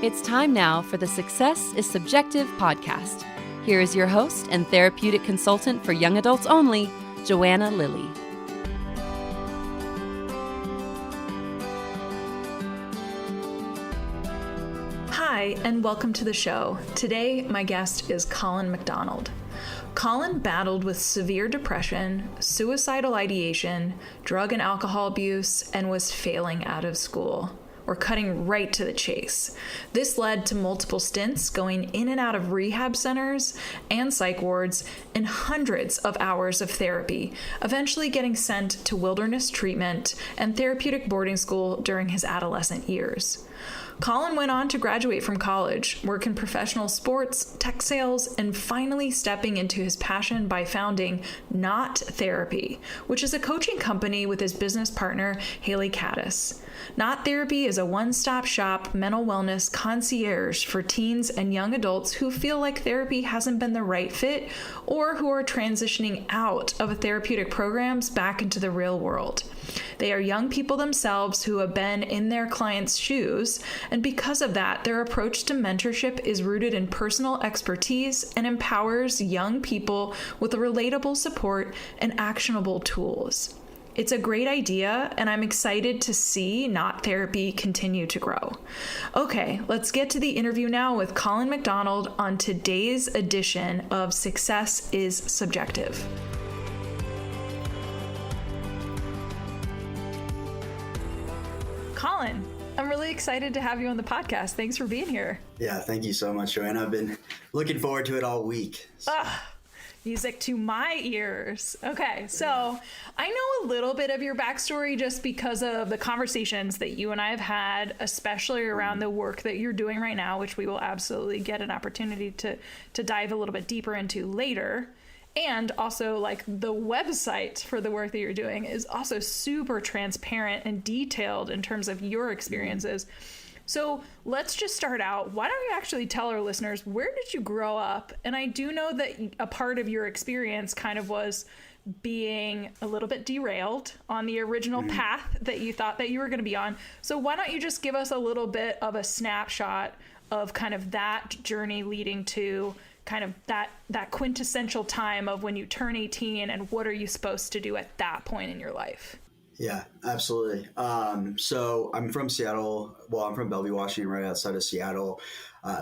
It's time now for the Success is Subjective podcast. Here is your host and therapeutic consultant for young adults only, Joanna Lilley. Hi, and welcome to the show. Today, my guest is Colin MacDonald. Colin battled with severe depression, suicidal ideation, drug and alcohol abuse, and was failing out of school. We're cutting right to the chase. This led to multiple stints going in and out of rehab centers and psych wards and hundreds of hours of therapy, eventually getting sent to wilderness treatment and therapeutic boarding school during his adolescent years. Colin went on to graduate from college, work in professional sports, tech sales, and finally stepping into his passion by founding Not Therapy, which is a coaching company with his business partner, Haley Caddis. Not Therapy is a one-stop shop mental wellness concierge for teens and young adults who feel like therapy hasn't been the right fit or who are transitioning out of therapeutic programs back into the real world. They are young people themselves who have been in their clients' shoes, and because of that, their approach to mentorship is rooted in personal expertise and empowers young people with relatable support and actionable tools. It's a great idea, and I'm excited to see Not Therapy continue to grow. Okay, let's get to the interview now with Colin MacDonald on today's edition of Success is Subjective. Colin, I'm really excited to have you on the podcast. Thanks for being here. Yeah, thank you so much, Joanna. I've been looking forward to it all week. Music to my ears. Okay, so I know a little bit of your backstory just because of the conversations that you and I have had, especially around the work that you're doing right now, which we will absolutely get an opportunity to dive a little bit deeper into later. And also, like, the website for the work that you're doing is also super transparent and detailed in terms of your experiences. So let's just start out. Why don't you actually tell our listeners, where did you grow up? And I do know that a part of your experience kind of was being a little bit derailed on the original path that you thought that you were going to be on. So why don't you just give us a little bit of a snapshot of kind of that journey leading to kind of that quintessential time of when you turn 18 and what are you supposed to do at that point in your life? Yeah, absolutely. So I'm from Seattle. Well, I'm from Bellevue, Washington, right outside of Seattle.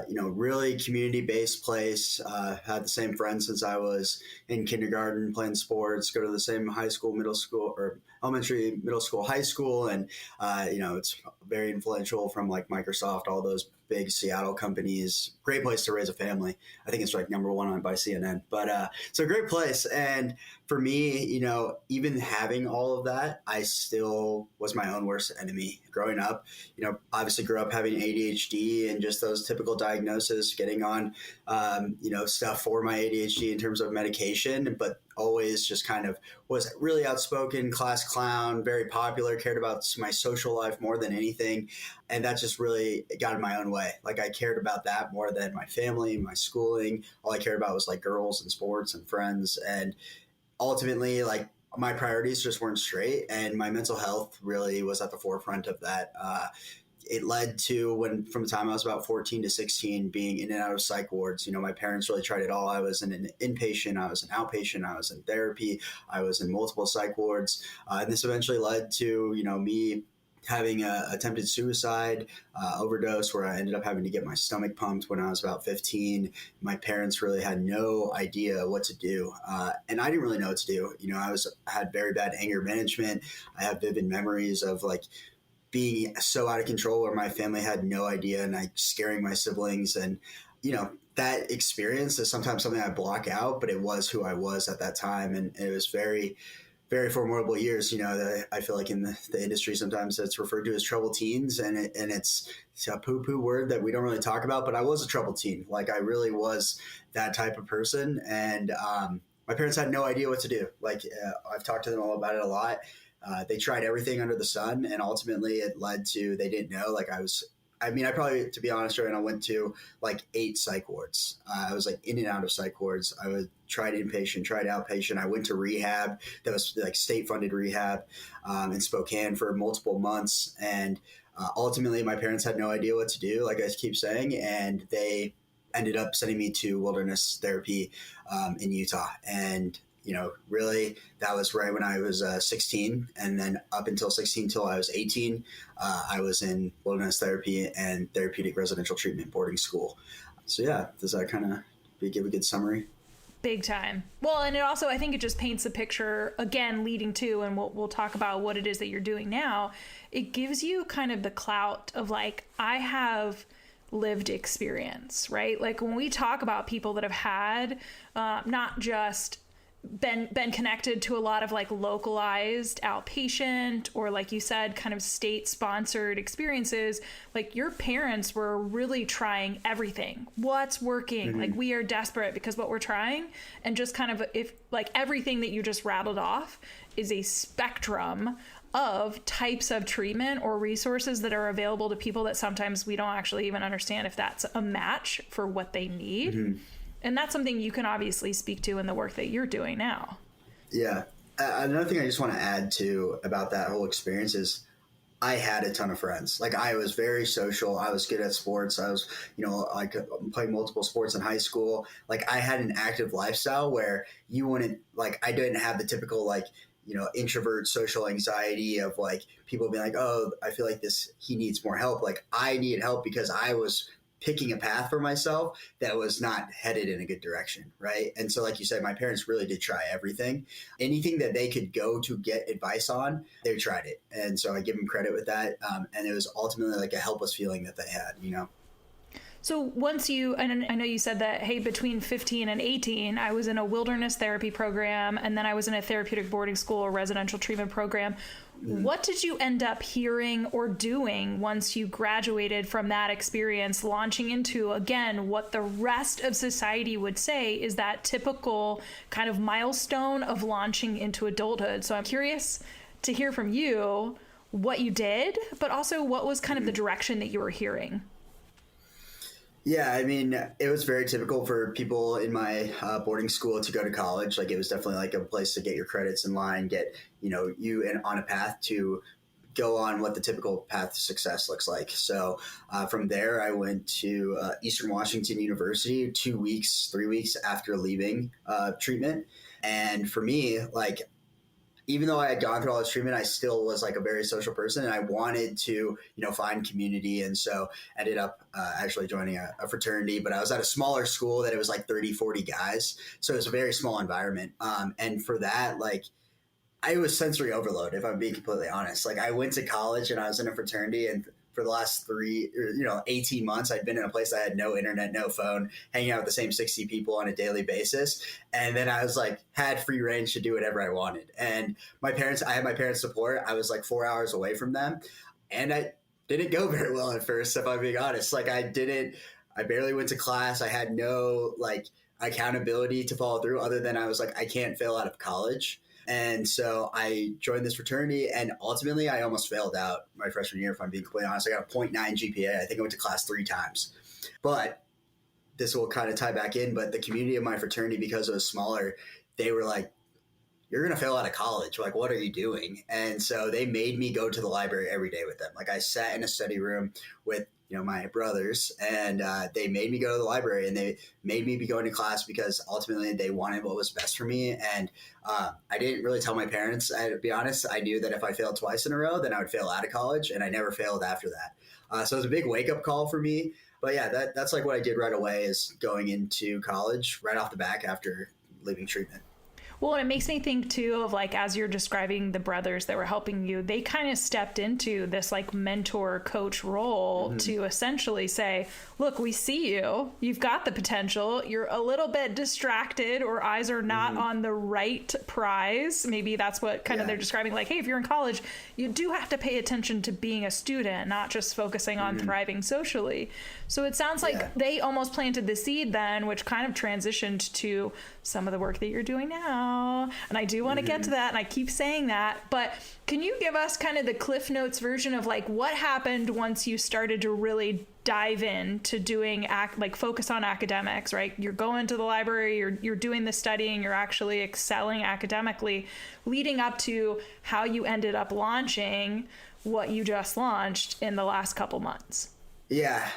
Really community-based place. Had the same friends since I was in kindergarten, playing sports, go to the same high school, middle school, or elementary, middle school, high school. And, it's very influential from like Microsoft, all those big Seattle companies. Great place to raise a family. I think it's like number one by CNN. But it's a great place. And for me, even having all of that, I still was my own worst enemy growing up. Obviously grew up having ADHD and just those typical diagnoses, getting on, stuff for my ADHD in terms of medication, but always just kind of was really outspoken, class clown, very popular, cared about my social life more than anything. And that just really got in my own way. Like I cared about that more than my family, my schooling. All I cared about was like girls and sports and friends. And ultimately, like my priorities just weren't straight. And my mental health really was at the forefront of that. It led to from the time I was about 14 to 16, being in and out of psych wards. My parents really tried it all. I was an inpatient, I was an outpatient, I was in therapy, I was in multiple psych wards. And this eventually led to, me having a attempted suicide overdose where I ended up having to get my stomach pumped when I was about 15. My parents really had no idea what to do. And I didn't really know what to do. I had very bad anger management. I have vivid memories of like being so out of control where my family had no idea and like scaring my siblings. And, that experience is sometimes something I block out, but it was who I was at that time. And it was very, very formidable years. I feel like in the industry, sometimes it's referred to as troubled teens, and it's a poo-poo word that we don't really talk about, but I was a troubled teen. Like I really was that type of person. And, my parents had no idea what to do. Like I've talked to them all about it a lot. They tried everything under the sun, and ultimately it led to, they didn't know, like I probably, to be honest, Joanne, I went to like 8 psych wards. I was like in and out of psych wards. I tried inpatient, tried outpatient. I went to rehab that was like state funded rehab in Spokane for multiple months. And Ultimately, my parents had no idea what to do, like I keep saying, and they ended up sending me to wilderness therapy in Utah. And, really that was right when I was 16. And then up until 16 till I was 18, I was in wilderness therapy and therapeutic residential treatment boarding school. So yeah, does that kind of give a good summary? Big time. Well, and it also, I think it just paints a picture, again, leading to, and we'll talk about what it is that you're doing now. It gives you kind of the clout of like, I have lived experience, right? Like when we talk about people that have had not just been connected to a lot of like localized outpatient or, like you said, kind of state sponsored experiences, like your parents were really trying everything. What's working? Like we are desperate because what we're trying, and just kind of, if like everything that you just rattled off is a spectrum of types of treatment or resources that are available to people that sometimes we don't actually even understand if that's a match for what they need. And that's something you can obviously speak to in the work that you're doing now. Yeah. Another thing I just want to add to about that whole experience is I had a ton of friends. Like I was very social. I was good at sports. I was, I could play multiple sports in high school. Like I had an active lifestyle where you wouldn't, like, I didn't have the typical, like, introvert social anxiety of like people being like, oh, I feel like he needs more help. Like I needed help because I was picking a path for myself that was not headed in a good direction. Right. And so, like you said, my parents really did try everything. Anything that they could go to get advice on, they tried it. And so I give them credit with that. And it was ultimately like a helpless feeling that they had, So once and I know you said that, hey, between 15 and 18, I was in a wilderness therapy program, and then I was in a therapeutic boarding school or residential treatment program. What did you end up hearing or doing once you graduated from that experience, launching into, again, what the rest of society would say is that typical kind of milestone of launching into adulthood? So I'm curious to hear from you what you did, but also what was kind of the direction that you were hearing. Yeah, I mean, it was very typical for people in my boarding school to go to college. Like it was definitely like a place to get your credits in line, get, you on a path to go on what the typical path to success looks like. So from there, I went to Eastern Washington University 3 weeks after leaving treatment. And for me, like, even though I had gone through all this treatment, I still was like a very social person, and I wanted to, find community. And so ended up actually joining a fraternity, but I was at a smaller school that it was like 30, 40 guys. So it was a very small environment. And for that, like, I was sensory overload, if I'm being completely honest. Like I went to college and I was in a fraternity, and for the last 18 months, I'd been in a place that had no internet, no phone, hanging out with the same 60 people on a daily basis. And then I was like, had free range to do whatever I wanted. And I had my parents' support. I was like 4 hours away from them. And I didn't go very well at first, if I'm being honest. Like I barely went to class. I had no like accountability to follow through, other than I was like, I can't fail out of college. And so I joined this fraternity, and ultimately I almost failed out my freshman year, if I'm being completely honest. I got a 0.9 GPA. I think I went to class 3 times. But this will kind of tie back in. But the community of my fraternity, because it was smaller, they were like, you're going to fail out of college. Like, what are you doing? And so they made me go to the library every day with them. Like I sat in a study room with my brothers, and they made me go to the library, and they made me be going to class because ultimately they wanted what was best for me. And I didn't really tell my parents. To be honest, I knew that if I failed twice in a row, then I would fail out of college, and I never failed after that. So it was a big wake up call for me. But yeah, that's like what I did right away, is going into college right off the back after leaving treatment. Well, and it makes me think too of like, as you're describing the brothers that were helping you, they kind of stepped into this like mentor coach role to essentially say, look, we see you, you've got the potential, you're a little bit distracted, or eyes are not on the right prize. Maybe that's what kind of they're describing. Like, hey, if you're in college, you do have to pay attention to being a student, not just focusing on thriving socially. So it sounds like they almost planted the seed then, which kind of transitioned to some of the work that you're doing now. And I do want to get to that, and I keep saying that, but can you give us kind of the Cliff Notes version of like what happened once you started to really dive in to doing focus on academics, right? You're going to the library, you're doing the studying, you're actually excelling academically, leading up to how you ended up launching what you just launched in the last couple months? Yeah.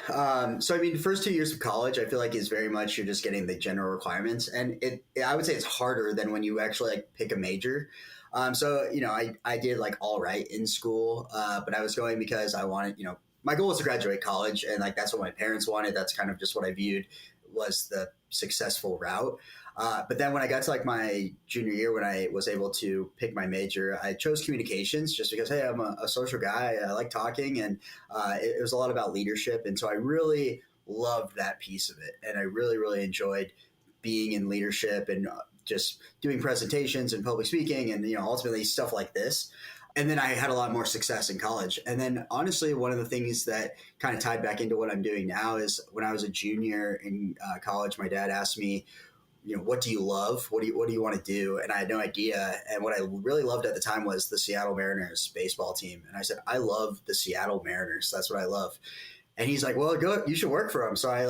So, I mean, the first 2 years of college, I feel like is very much you're just getting the general requirements. And I would say it's harder than when you actually like pick a major. So, I did like all right in school, but I was going because I wanted, my goal was to graduate college, and like that's what my parents wanted. That's kind of just what I viewed was the successful route. But then when I got to like my junior year, when I was able to pick my major, I chose communications just because, hey, I'm a social guy. I like talking, and it was a lot about leadership. And so I really loved that piece of it. And I really, really enjoyed being in leadership and just doing presentations and public speaking and, ultimately stuff like this. And then I had a lot more success in college. And then honestly, one of the things that kind of tied back into what I'm doing now is when I was a junior in college, my dad asked me, what do you love? What do you want to do? And I had no idea. And what I really loved at the time was the Seattle Mariners baseball team. And I said, I love the Seattle Mariners. That's what I love. And he's like, well, go, you should work for them. So I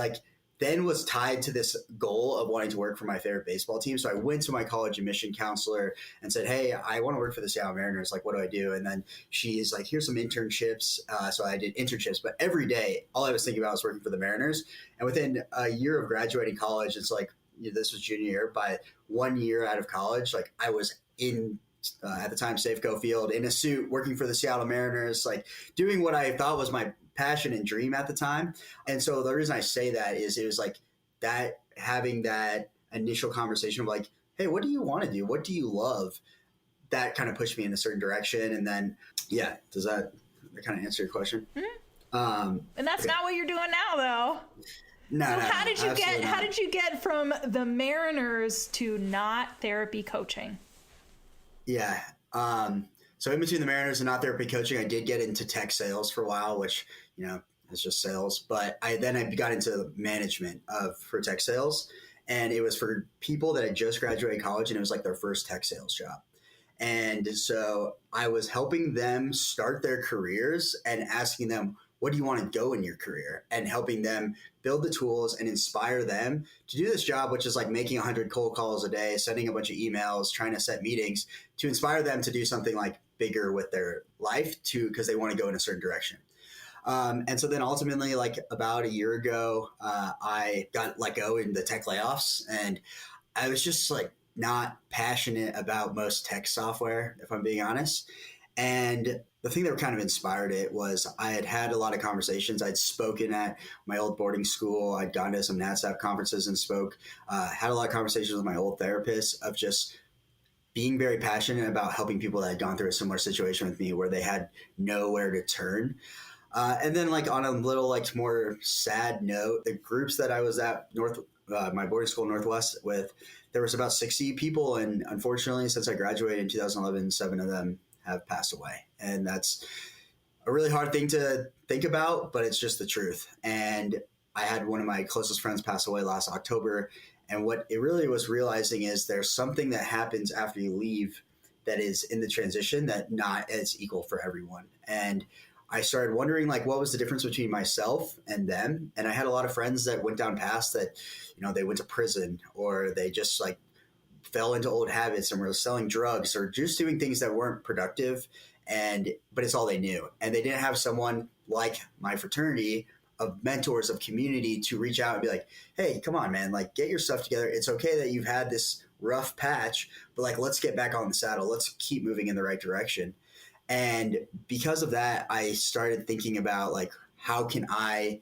then was tied to this goal of wanting to work for my favorite baseball team. So I went to my college admission counselor and said, hey, I want to work for the Seattle Mariners. Like, what do I do? And then she's like, here's some internships. So I did internships, but every day, all I was thinking about was working for the Mariners. And within a year of graduating college, it's like, this was junior year, by 1 year out of college, like I was in, at the time, Safeco Field in a suit working for the Seattle Mariners, like doing what I thought was my passion and dream at the time. And so the reason I say that is it was like that, having that initial conversation of like, hey, what do you want to do? What do you love? That kind of pushed me in a certain direction. And then, yeah, does that kind of answer your question? Mm-hmm. And that's not what you're doing now, though. No, so no, how did you get? not. How did you get from the Mariners to not therapy coaching? Yeah. So in between the Mariners and not therapy coaching, I did get into tech sales for a while, which is just sales. But I got into management for tech sales, and it was for people that had just graduated college, and it was like their first tech sales job. And so I was helping them start their careers and asking them, what do you want to go in your career? And helping them build the tools and inspire them to do this job, which is like making 100 cold calls a day, sending a bunch of emails, trying to set meetings, to inspire them to do something like bigger with their life because they want to go in a certain direction. And so then ultimately, like about a year ago, I got let go in the tech layoffs, and I was just like not passionate about most tech software, if I'm being honest. And the thing that kind of inspired it was I had a lot of conversations. I'd spoken at my old boarding school. I'd gone to some NATSAP conferences and spoke, had a lot of conversations with my old therapist of just being very passionate about helping people that had gone through a similar situation with me where they had nowhere to turn. And then like on a little like more sad note, the groups that I was at my boarding school Northwest with, there was about 60 people. And unfortunately, since I graduated in 2011, 7 of them have passed away. And that's a really hard thing to think about, but it's just the truth. And I had one of my closest friends pass away last October. And what it really was realizing is there's something that happens after you leave that is in the transition that not as equal for everyone. And I started wondering like, what was the difference between myself and them? And I had a lot of friends that went down paths that, they went to prison, or they just like fell into old habits and were selling drugs or just doing things that weren't productive. But it's all they knew. And they didn't have someone like my fraternity of mentors, of community to reach out and be like, hey, come on, man, like get your stuff together. It's okay that you've had this rough patch, but like, let's get back on the saddle. Let's keep moving in the right direction. And because of that, I started thinking about like, how can I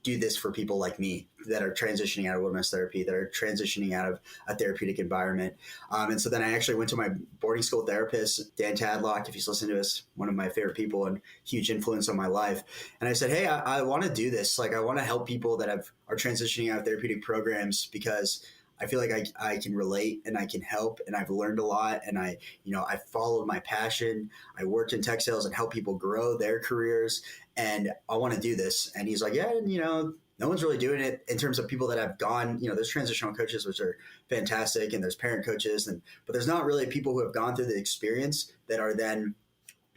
do this for people like me that are transitioning out of wilderness therapy, that are transitioning out of a therapeutic environment. And so then I actually went to my boarding school therapist, Dan Tadlock, if he's listening to us, one of my favorite people and huge influence on my life. And I said, hey, I want to do this. Like, I want to help people that are transitioning out of therapeutic programs because I feel like I can relate and I can help, and I've learned a lot, and I followed my passion. I worked in tech sales and helped people grow their careers, and I want to do this. And he's like, yeah, no one's really doing it in terms of people that have gone, there's transitional coaches, which are fantastic, and there's parent coaches, but there's not really people who have gone through the experience that are then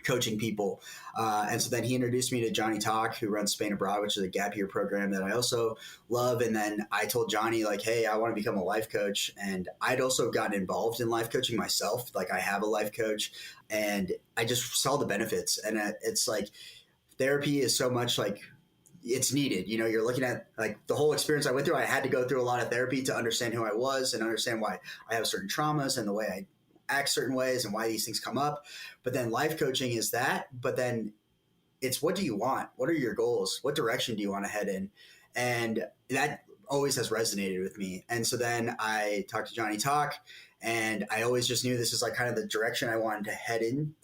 coaching people. And so then he introduced me to Johnny Talk, who runs Spain Abroad, which is a gap year program that I also love. And then I told Johnny, like, hey, I want to become a life coach. And I'd also gotten involved in life coaching myself. Like, I have a life coach, and I just saw the benefits. And it's like, therapy is so much like, it's needed. You know, you're looking at like the whole experience I went through. I had to go through a lot of therapy to understand who I was and understand why I have certain traumas and the way I act certain ways and why these things come up. But then life coaching is that, but then it's, what do you want? What are your goals? What direction do you want to head in? And that always has resonated with me. And so then I talked to Johnny Talk, and I always just knew this is like kind of the direction I wanted to head in.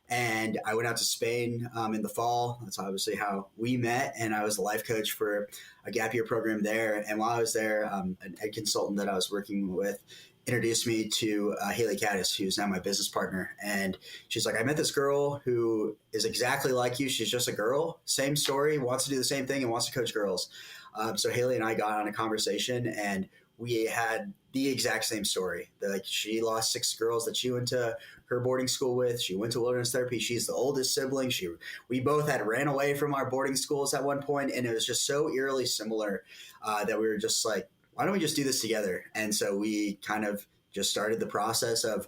And I went out to Spain in the fall. That's obviously how we met. And I was a life coach for a gap year program there. And while I was there, an ed consultant that I was working with introduced me to Haley Caddis, who's now my business partner. And she's like, I met this girl who is exactly like you. She's just a girl, same story, wants to do the same thing and wants to coach girls. So Haley and I got on a conversation, and we had the exact same story. Like, she lost 6 girls that she went to her boarding school with. She went to wilderness therapy. She's the oldest sibling. We both had ran away from our boarding schools at one point, and it was just so eerily similar that we were just like, why don't we just do this together? And so we kind of just started the process of,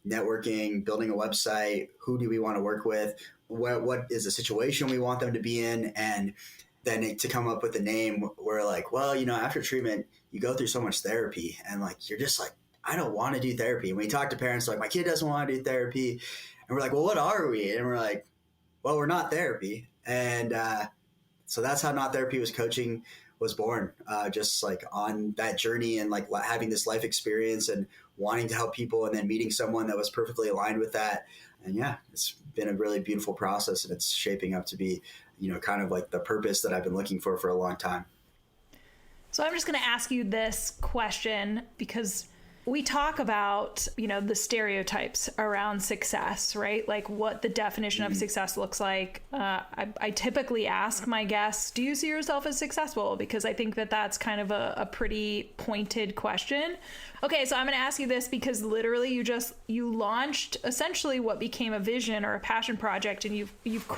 networking, building a website. Who do we want to work with? What is the situation we want them to be in? And then to come up with a name, we're like, well, after treatment, you go through so much therapy, and like, you're just like, I don't want to do therapy. And we talk to parents like, my kid doesn't want to do therapy. And we're like, well, what are we? And we're like, well, we're not therapy. And so that's how Not Therapy Was Coaching was born, just like on that journey and like having this life experience and wanting to help people, and then meeting someone that was perfectly aligned with that. And yeah, it's been a really beautiful process, and it's shaping up to be, kind of like the purpose that I've been looking for a long time. So I'm just going to ask you this question, because we talk about, the stereotypes around success, right? Like what the definition of success looks like. I typically ask my guests, do you see yourself as successful? Because I think that that's kind of a pretty pointed question. Okay, so I'm going to ask you this because literally you launched essentially what became a vision or a passion project, and you've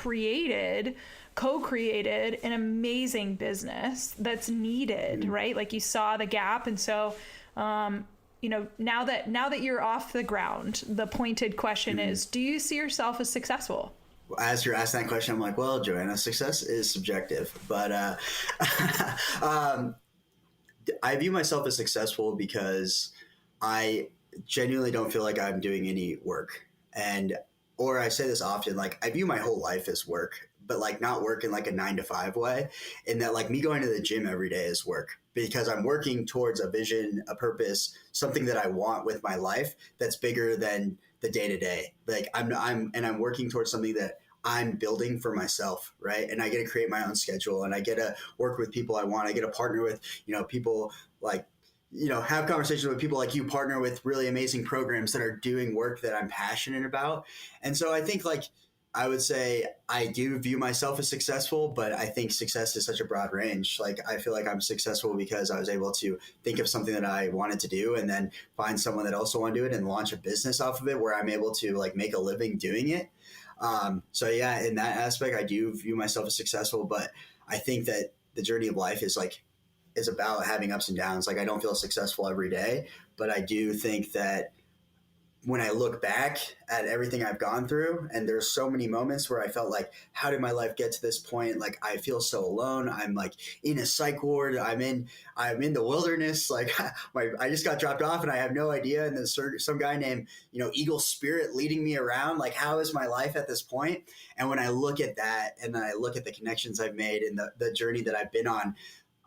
co-created an amazing business that's needed, right? Like you saw the gap. And so, now that you're off the ground, the pointed question is, do you see yourself as successful? As you're asking that question, I'm like, well, Joanna, success is subjective, but I view myself as successful because I genuinely don't feel like I'm doing any work. Or I say this often, like I view my whole life as work, but like not work in like a 9-to-5 way. And that like me going to the gym every day is work, because I'm working towards a vision, a purpose, something that I want with my life that's bigger than the day to day. Like I'm working towards something that I'm building for myself, right? And I get to create my own schedule, and I get to work with people I want. I get to partner with, people like, have conversations with people like you, partner with really amazing programs that are doing work that I'm passionate about. And so I think like, I would say I do view myself as successful, but I think success is such a broad range. Like I feel like I'm successful because I was able to think of something that I wanted to do, and then find someone that also wanted to do it and launch a business off of it where I'm able to like make a living doing it. So yeah, in that aspect, I do view myself as successful, but I think that the journey of life is about having ups and downs. Like I don't feel successful every day, but I do think that when I look back at everything I've gone through, and there's so many moments where I felt like, how did my life get to this point? Like I feel so alone. I'm like in a psych ward. I'm in the wilderness. Like I just got dropped off and I have no idea. And there's some guy named, Eagle Spirit leading me around. Like, how is my life at this point? And when I look at that, and then I look at the connections I've made and the journey that I've been on,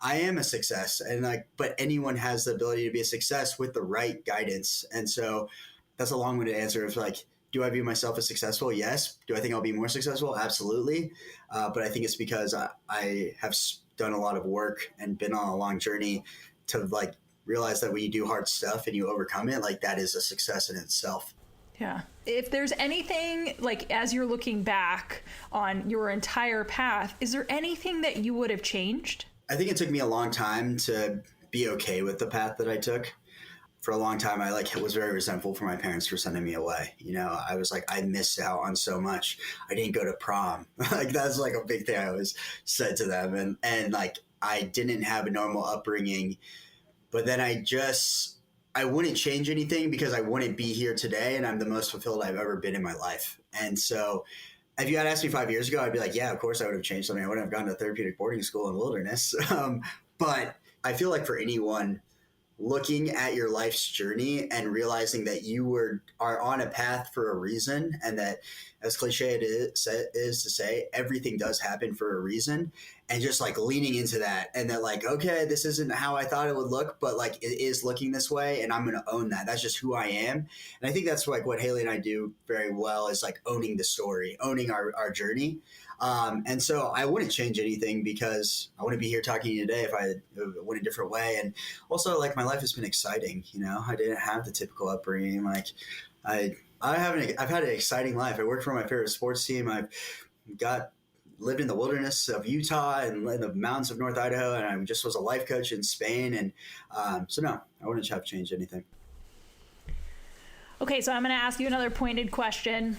I am a success. And but anyone has the ability to be a success with the right guidance. And so that's a long-winded answer of like, do I view myself as successful? Yes. Do I think I'll be more successful? Absolutely. But I think it's because I have done a lot of work and been on a long journey to like realize that when you do hard stuff and you overcome it, like that is a success in itself. Yeah. If there's anything, like as you're looking back on your entire path, is there anything that you would have changed? I think it took me a long time to be okay with the path that I took. for a long time, I was very resentful for my parents for sending me away. I was like, I missed out on so much. I didn't go to prom. That's like a big thing I always said to them. And like, I didn't have a normal upbringing, but then I wouldn't change anything because I wouldn't be here today. And I'm the most fulfilled I've ever been in my life. And so if you had asked me 5 years ago, I'd be like, yeah, of course I would have changed something. I wouldn't have gone to therapeutic boarding school in Wilderness. But I feel like for anyone looking at your life's journey and realizing that you are on a path for a reason, and that, as cliche it is to say, everything does happen for a reason, and just like leaning into that, and that like, okay, this isn't how I thought it would look, but like it is looking this way, and I'm going to own that. That's just who I am. And I think that's like what Haley and I do very well, is like owning the story, owning our journey. And so I wouldn't change anything because I wouldn't be here talking to you today if I went a different way. And also, like, my life has been exciting. I didn't have the typical upbringing. Like, I've had an exciting life. I worked for my favorite sports team. I've lived in the wilderness of Utah and in the mountains of North Idaho, and I just was a life coach in Spain. And so no, I wouldn't have changed anything. Okay, so I'm going to ask you another pointed question.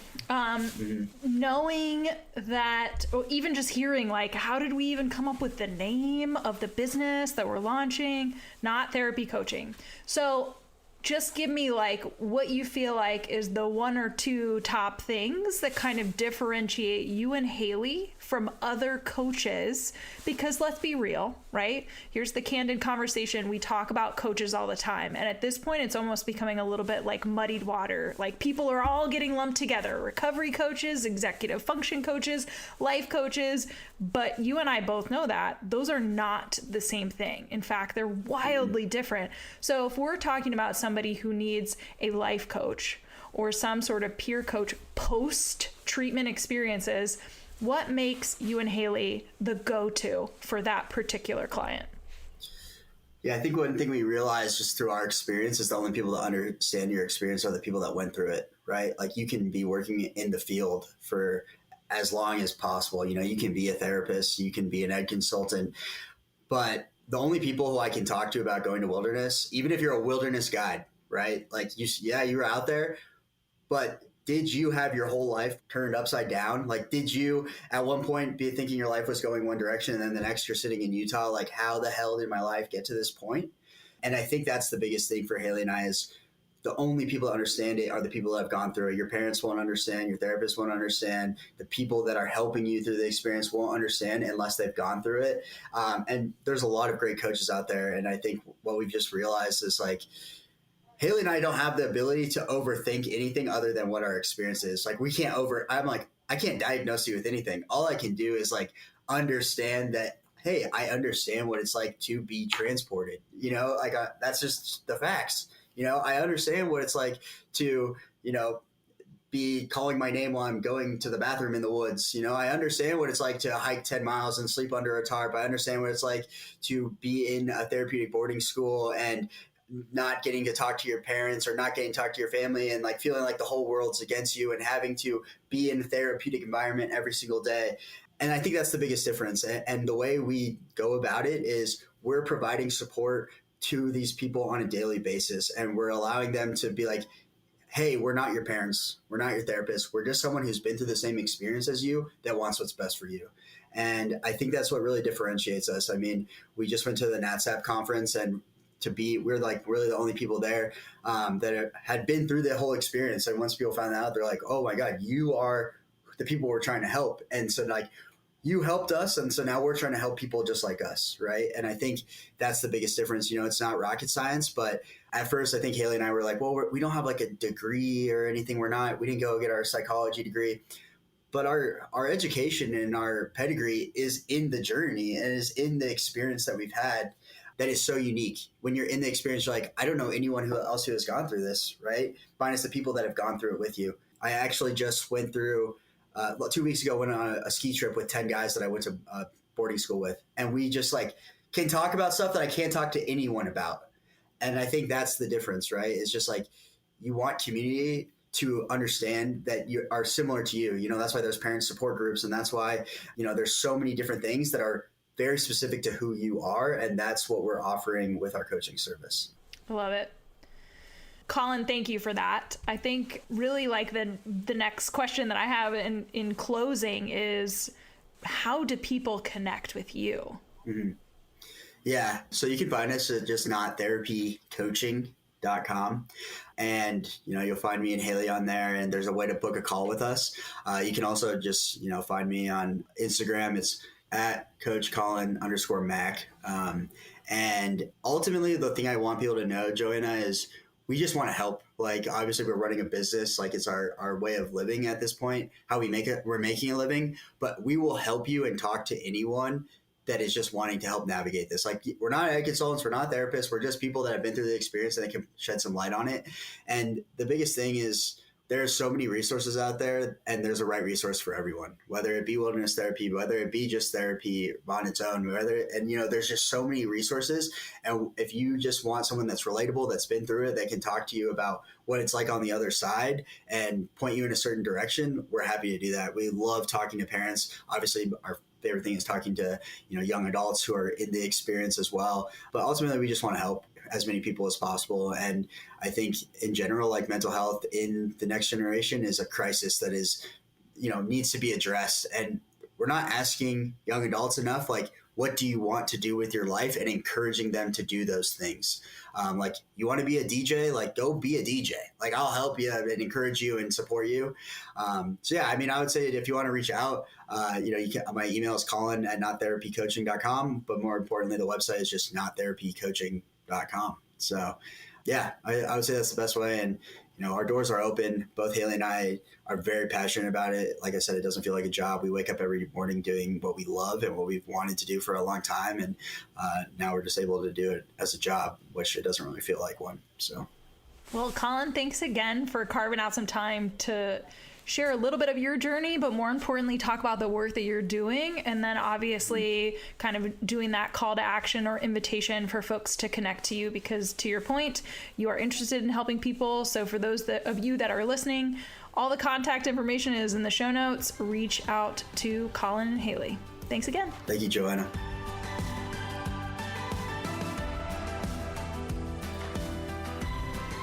Knowing that, or even just hearing, like, how did we even come up with the name of the business that we're launching? Not therapy coaching. So just give me like what you feel like is the one or two top things that kind of differentiate you and Haley from other coaches, because let's be real, right? Here's the candid conversation. We talk about coaches all the time. And at this point, it's almost becoming a little bit like muddied water. Like, people are all getting lumped together: recovery coaches, executive function coaches, life coaches. But you and I both know that those are not the same thing. In fact, they're wildly different. So if we're talking about somebody who needs a life coach or some sort of peer coach post-treatment experiences, what makes you and Haley the go-to for that particular client? Yeah, I think one thing we realized just through our experience is the only people that understand your experience are the people that went through it, right? Like, you can be working in the field for as long as possible. You can be a therapist, you can be an ed consultant, but the only people who I can talk to about going to Wilderness, even if you're a wilderness guide, right? Like, you were out there, but did you have your whole life turned upside down? Like, did you at one point be thinking your life was going one direction, and then the next you're sitting in Utah? Like, how the hell did my life get to this point? And I think that's the biggest thing for Haley and I, is the only people that understand it are the people that have gone through it. Your parents won't understand. Your therapist won't understand. The people that are helping you through the experience won't understand unless they've gone through it. And there's a lot of great coaches out there. And I think what we've just realized is, like, Haley and I don't have the ability to overthink anything other than what our experience is. Like, I can't diagnose you with anything. All I can do is like understand that, hey, I understand what it's like to be transported. That's just the facts. I understand what it's like to, be calling my name while I'm going to the bathroom in the woods. I understand what it's like to hike 10 miles and sleep under a tarp. I understand what it's like to be in a therapeutic boarding school and not getting to talk to your parents, or not getting to talk to your family, and like feeling like the whole world's against you, and having to be in a therapeutic environment every single day. And I think that's the biggest difference. And the way we go about it is we're providing support to these people on a daily basis. And we're allowing them to be like, hey, we're not your parents. We're not your therapist. We're just someone who's been through the same experience as you that wants what's best for you. And I think that's what really differentiates us. I mean, we just went to the NATSAP conference, and we're like really the only people there that had been through the whole experience. And once people found out, they're like, oh my God, you are the people we're trying to help. And so like, you helped us, and so now we're trying to help people just like us, right? And I think that's the biggest difference. It's not rocket science, but at first I think Haley and I were like, well, we don't have like a degree or anything. We didn't go get our psychology degree, but our education and our pedigree is in the journey and is in the experience that we've had. That is so unique. When you're in the experience, you're like, I don't know anyone else who has gone through this, right? Minus the people that have gone through it with you. I actually just went through, 2 weeks ago, went on a ski trip with 10 guys that I went to boarding school with. And we just like can talk about stuff that I can't talk to anyone about. And I think that's the difference, right? It's just like, you want community to understand that you are similar to you. That's why there's parent support groups. And that's why, there's so many different things that are very specific to who you are. And that's what we're offering with our coaching service. I love it. Colin, thank you for that. I think really like the next question that I have in closing is, how do people connect with you? Mm-hmm. Yeah. So you can find us at just nottherapycoaching.com. And, you'll find me and Haley on there, and there's a way to book a call with us. You can also just, find me on Instagram. It's at Coach Colin _Mac. And ultimately, the thing I want people to know, Joanna, is we just want to help. Like, obviously, we're running a business. Like, it's our way of living at this point, how we make it. We're making a living, but we will help you and talk to anyone that is just wanting to help navigate this. Like, we're not ed consultants, we're not therapists, we're just people that have been through the experience and they can shed some light on it. And the biggest thing is there's so many resources out there, and there's a right resource for everyone, whether it be wilderness therapy, whether it be just therapy on its own, there's just so many resources. And if you just want someone that's relatable, that's been through it, that can talk to you about what it's like on the other side and point you in a certain direction, we're happy to do that. We love talking to parents. Obviously, our favorite thing is talking to, young adults who are in the experience as well. But ultimately, we just want to help as many people as possible. And I think in general, like, mental health in the next generation is a crisis that is, needs to be addressed. And we're not asking young adults enough, like, what do you want to do with your life, and encouraging them to do those things. Like, you want to be a DJ, like, go be a DJ. Like, I'll help you and encourage you and support you. So yeah, I would say if you want to reach out, you can, my email is colin@nottherapycoaching.com, but more importantly, the website is just nottherapycoaching.com. So yeah, I would say that's the best way. And, our doors are open. Both Haley and I are very passionate about it. Like I said, it doesn't feel like a job. We wake up every morning doing what we love and what we've wanted to do for a long time. And now we're just able to do it as a job, which it doesn't really feel like one. So, well, Colin, thanks again for carving out some time to share a little bit of your journey, but more importantly, talk about the work that you're doing. And then obviously kind of doing that call to action or invitation for folks to connect to you, because to your point, you are interested in helping people. So for those of you that are listening, all the contact information is in the show notes. Reach out to Colin and Haley. Thanks again. Thank you, Joanna.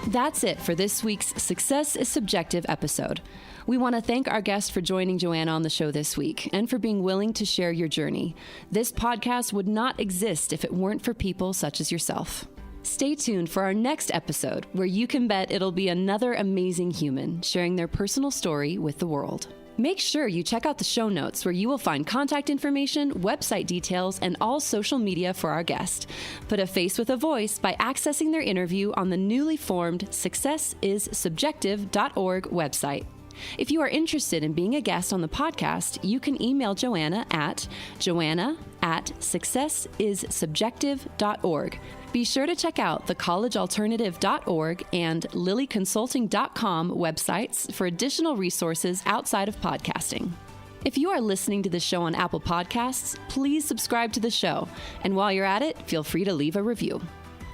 That's it for this week's Success is Subjective episode. We want to thank our guest for joining Joanna on the show this week and for being willing to share your journey. This podcast would not exist if it weren't for people such as yourself. Stay tuned for our next episode, where you can bet it'll be another amazing human sharing their personal story with the world. Make sure you check out the show notes, where you will find contact information, website details, and all social media for our guest. Put a face with a voice by accessing their interview on the newly formed successissubjective.org website. If you are interested in being a guest on the podcast, you can email Joanna at joanna@successissubjective.org. Be sure to check out the collegealternative.org and lilyconsulting.com websites for additional resources outside of podcasting. If you are listening to the show on Apple Podcasts, please subscribe to the show. And while you're at it, feel free to leave a review.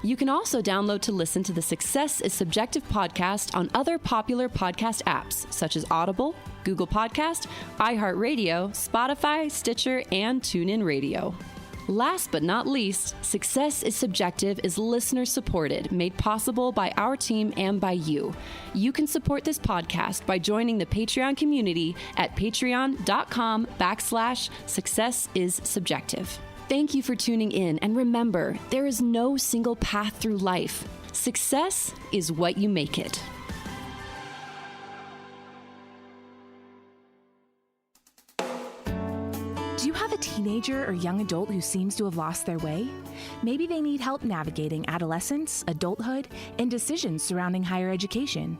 You can also download to listen to the Success is Subjective podcast on other popular podcast apps, such as Audible, Google Podcast, iHeartRadio, Spotify, Stitcher, and TuneIn Radio. Last but not least, Success is Subjective is listener-supported, made possible by our team and by you. You can support this podcast by joining the Patreon community at patreon.com/successissubjective. Thank you for tuning in, and remember, there is no single path through life. Success is what you make it. Do you have a teenager or young adult who seems to have lost their way? Maybe they need help navigating adolescence, adulthood, and decisions surrounding higher education.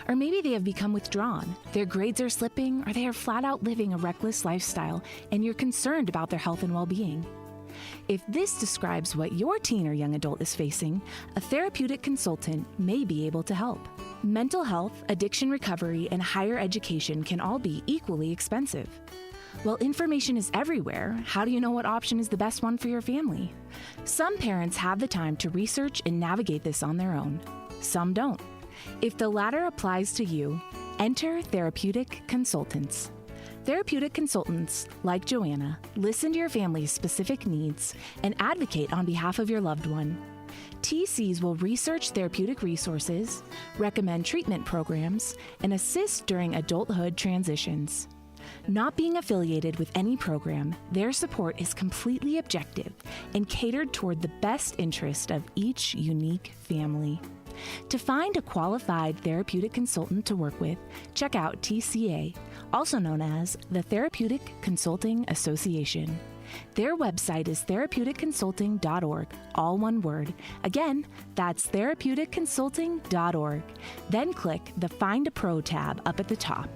Or maybe they have become withdrawn, their grades are slipping, or they are flat out living a reckless lifestyle, and you're concerned about their health and well-being. If this describes what your teen or young adult is facing, a therapeutic consultant may be able to help. Mental health, addiction recovery, and higher education can all be equally expensive. While information is everywhere, how do you know what option is the best one for your family? Some parents have the time to research and navigate this on their own. Some don't. If the latter applies to you, enter therapeutic consultants. Therapeutic consultants, like Joanna, listen to your family's specific needs and advocate on behalf of your loved one. TCs will research therapeutic resources, recommend treatment programs, and assist during adulthood transitions. Not being affiliated with any program, their support is completely objective and catered toward the best interest of each unique family. To find a qualified therapeutic consultant to work with, check out TCA, also known as the Therapeutic Consulting Association. Their website is therapeuticconsulting.org, all one word. Again, that's therapeuticconsulting.org. Then click the Find a Pro tab up at the top.